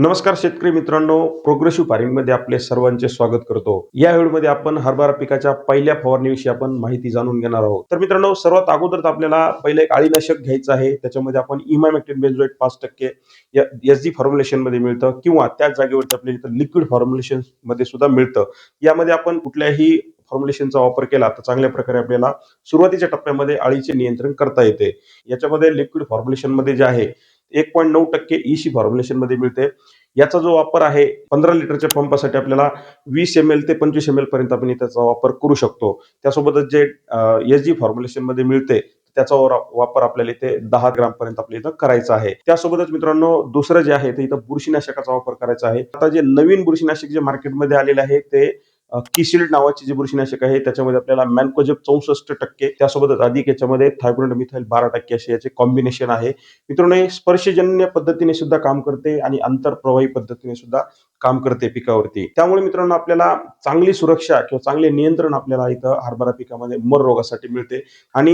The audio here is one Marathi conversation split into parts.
नमस्कार शेतकरी मित्रांनो, प्रोग्रेसिव्ह फार्मिंगमध्ये आपले सर्वांचे स्वागत करतो. या व्हिडिओमध्ये आपण हरभरा पिकाच्या पहिल्या फवारणीविषयी आपण माहिती जाणून घेणार आहोत. तर मित्रांनो, सर्वात अगोदर आपल्याला पहिले एक अळीनाशक घ्यायचं आहे. त्याच्यामध्ये आपण इमामेक्टिन बेंझोएट 5% एसजी फॉर्म्युलेशन मध्ये मिळतं किंवा त्याच जागेवरती आपल्याला इथं लिक्विड फॉर्म्युलेशन मध्ये सुद्धा मिळतं. यामध्ये आपण कुठल्याही फॉर्म्युलेशनचा वापर केला तर चांगल्या प्रकारे आपल्याला सुरुवातीच्या टप्प्यामध्ये अळीचे नियंत्रण करता येते. याच्यामध्ये लिक्विड फॉर्म्युलेशन मध्ये जे आहे 1.9% ईसी फॉर्म्युलेशन मध्ये मिळते. याचा जो वापर आहे 15 लिटरच्या पंपासाठी आपल्याला 20 ml ते 25 ml पर्यंत आपण त्याचा वापर करू शकतो. त्यासोबतच जे एसजी फॉर्म्युलेशन मध्ये मिळते त्याचा वापर आपल्याला इथे 10 ग्राम पर्यंत आपल्या इथं करायचा आहे. त्यासोबतच मित्रांनो दुसरं जे आहे ते इथं बुरशीनाशकाचा वापर करायचा आहे. आता जे नवीन बुरशीनाशक जे मार्केटमध्ये आलेले आहे ते किशिल्ड नावाची जी बुरशीनाशक आहे त्याच्यामध्ये आपल्याला मॅनकोजेब 64%, त्यासोबतच अधिक याच्यामध्ये थायब्रोड मिथाइल 12% असे याचे कॉम्बिनेशन आहे. मित्रांनो हे स्पर्शजन्य पद्धतीने सुद्धा काम करते आणि आंतरप्रवाही पद्धतीने सुद्धा काम करते पिकावरती. त्यामुळे मित्रांनो आपल्याला चांगली सुरक्षा किंवा चांगले नियंत्रण आपल्याला इथं हरभरा पिकामध्ये मर रोगासाठी मिळते. आणि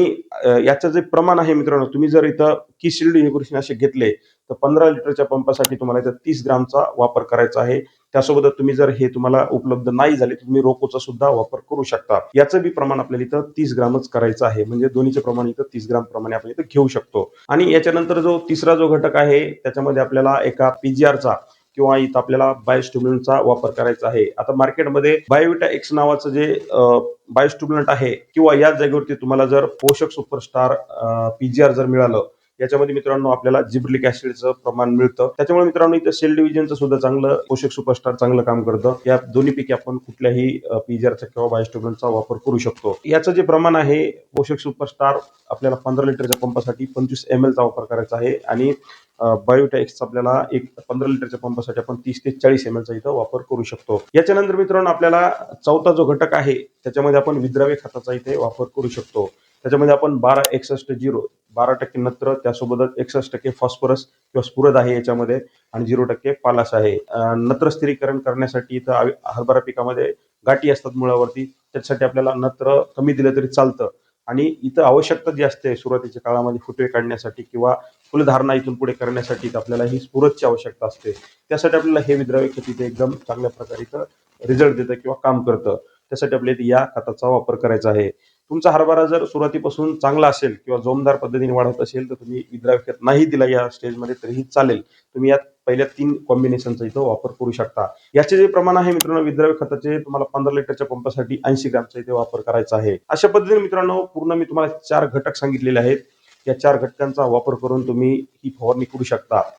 याचं जे प्रमाण आहे मित्रांनो, तुम्ही जर इथं किशिल्ड हे बुरशीनाशक घेतले तर 15 लिटरच्या पंपासाठी तुम्हाला इथं 30 ग्रामचा वापर करायचा आहे. त्यासोबत तुम्ही जर हे तुम्हाला उपलब्ध नाही झाले तुम्ही रोकोचा सुद्धा वापर करू शकता. याचं बी प्रमाण आपल्याला इथं 30 ग्रामच करायचं आहे. म्हणजे दोन्हीचे प्रमाण इथं 30 ग्राम प्रमाणे आपण इथं घेऊ शकतो. आणि याच्यानंतर जो तिसरा जो घटक आहे त्याच्यामध्ये आपल्याला एका पीजीआरचा किंवा इथं आपल्याला बायोस्टिम्युलंटचा वापर करायचा आहे. आता मार्केटमध्ये बायोविटा एक्स नावाचं जे बायोस्टिम्युलंट आहे किंवा याच जागेवरती तुम्हाला जर पोषक सुपरस्टार पीजीआर जर मिळालं, याच्यामध्ये मित्रांनो आपल्याला जिब्रिलिक ऍसिडचं प्रमाण मिळतं. त्याच्यामुळे मित्रांनो इथं सेल डिव्हिजनचं सुद्धा चांगलं पोषक सुपरस्टार चांगलं काम करतं. या दोन्हीपैकी आपण कुठल्याही पीजीआरचा किंवा बायोस्टिम्युलंटचा वापर करू शकतो. याचं जे प्रमाण आहे पोषक सुपरस्टार आपल्याला 15 लिटरच्या पंपासाठी 25 ml चा वापर करायचा आहे आणि बायोविटा एक्सचा आपल्याला 15 लिटरच्या पंपासाठी आपण 30 ते 40 ml चा इथं वापर करू शकतो. याच्यानंतर मित्रांनो आपल्याला चौथा जो घटक आहे त्याच्यामध्ये आपण विद्राव्य खताचा इथे वापर करू शकतो. त्याच्यामध्ये आपण 12-61-0 12% नत्र, त्यासोबतच 61% फॉस्फरस किंवा स्फुरद आहे याच्यामध्ये आणि 0% पालाश आहे. नत्र स्थिरीकरण करण्यासाठी इथं हरभरा पिकामध्ये गाठी असतात मुळावरती, त्याच्यासाठी आपल्याला नत्र कमी दिलं तरी चालतं. आणि इथं आवश्यकता जी असते सुरुवातीच्या काळामध्ये फुटवे काढण्यासाठी किंवा फुलधारणा इथून पुढे करण्यासाठी आपल्याला ही स्फुरदची आवश्यकता असते. त्यासाठी आपल्याला हे विद्राव्य खत इथे एकदम चांगल्या प्रकारे इथं रिझल्ट देतं किंवा काम करतं. त्यासाठी आपल्याला या खताचा वापर करायचा आहे. तुमचा हरभरा जर सुरुवातीपासून चांगला असेल किंवा जोमदार पद्धतीने वाढत असेल तर तुम्ही विद्राव्य खत नाही दिला या स्टेजमध्ये तरीही चालेल. तुम्ही यात पहिल्या 3 कॉम्बिनेशनचा इथं वापर करू शकता. याचे जे प्रमाण आहे मित्रांनो विद्राव्य खताचे तुम्हाला 15 लिटरच्या पंपासाठी 80 ग्रामचा इथे वापर करायचा आहे. अशा पद्धतीने मित्रांनो पूर्ण मी तुम्हाला 4 घटक सांगितलेले आहेत. या 4 घटकांचा वापर करून तुम्ही ही फवारणी करू शकता.